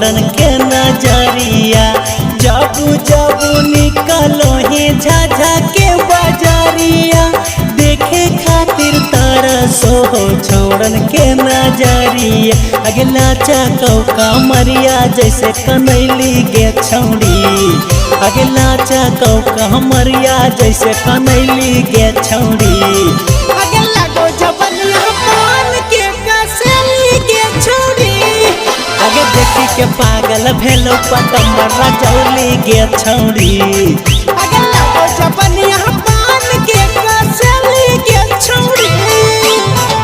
छोड़न के नजरिया। जबू जबू निकलो ही झाझा के बाजारिया देखे खातिर तरसो छोड़न के नजरिया। अगला चाको कमरिया जैसे कनैली गे छौड़ी। अगला चाको कमरिया जैसे कनैली गे छौड़ी। अगला गो जबनिया पान के कसली गे छौड़ी। आगे देखी के पागल भेलो पतंबर रजौली गे छौड़ी। अगला गो जबनिया पान के कसली गे छौड़ी।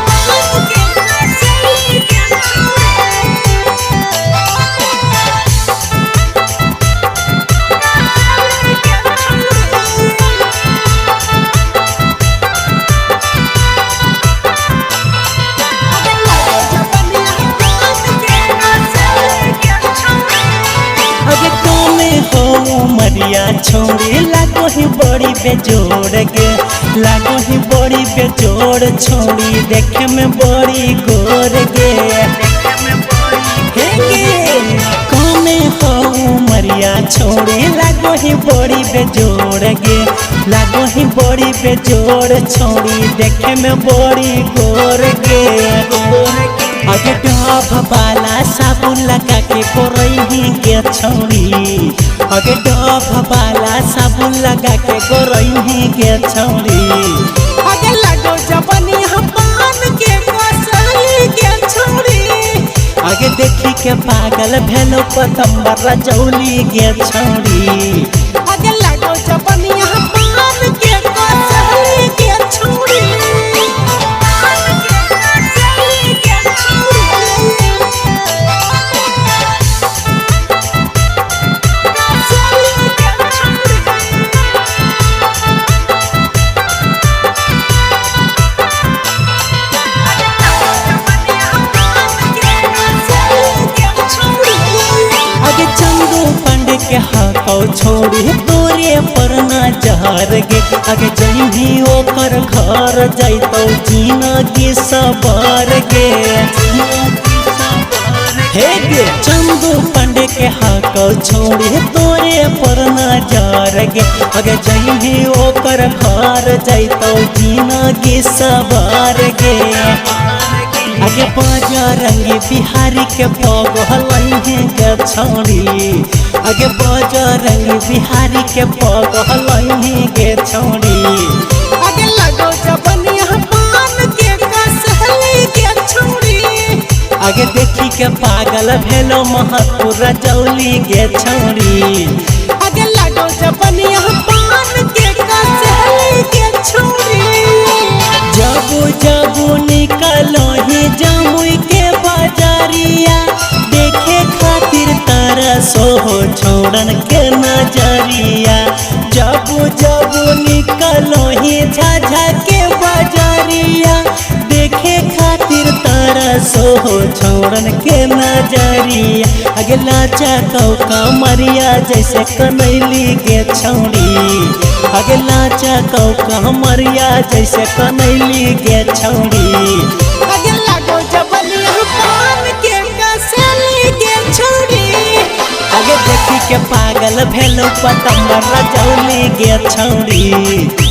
पान के कसली गे मरिया छोड़ी लागो ही बड़ी बेजोड़ गे। लागो ही बड़ी बेजोड़ छोड़ी देखे में बड़ी गोर गे। कौने हो मरिया छोड़ी लागो ही बड़ी बेजोड़ गे। लागो ही बड़ी बेजोड़ छोड़ी देखे में बड़ी गोर गे। अगे डब वाला साबुन लगा के गोरही गे छौड़ी। अगे डब वाला साबुन लगा के गोरही गे छौड़ी। अगे लगो जबनिया पान के कसली गे छौड़ी। आगे देखी के पागल भेलो पतंबर रजौली गे छौड़ी। अगे लगो जबनिया पान के कसली गे छौड़ी। के हाथों छोड़ी तोरे पर नजर गे। आगे जही ओकर घर जैतो जिंदगी सबर गे। हे गे चंदू पांडे के हाथों छोड़ी तोरे पर नजर गे। आगे जही ओकर घर जैतो जिंदगी सबर गे। आगे बजरंगी बिहारी के पगलही गे छौड़ी। आगे बजरंगी बिहारी के पगलही गे छौड़ी। आगे लगो जबनिया पान के कसली गे छौड़ी। आगे देखी के पागल भेलो महतपुर रजौली गे छौड़ी। आगे लगो जबनिया पान के कसली गे छौड़ी। जबू जबू निकलो ही जमुई के बाजारिया देखे खातिर तरसो छोड़न के नजरिया। जबू जबू निकलो ही झाझा के बाजारिया देखे खातिर तरसो छोड़न के नजरिया। अगला चाको कमरिया जैसे कनैली गे छौड़ी। अगला चाको कमरिया जैसे कनैली गे छौड़ी। अगला गो जबनिया पान के कसली गे छौड़ी। आगे देखी के पागल भेलो पतंबर रजौली गे छौड़ी।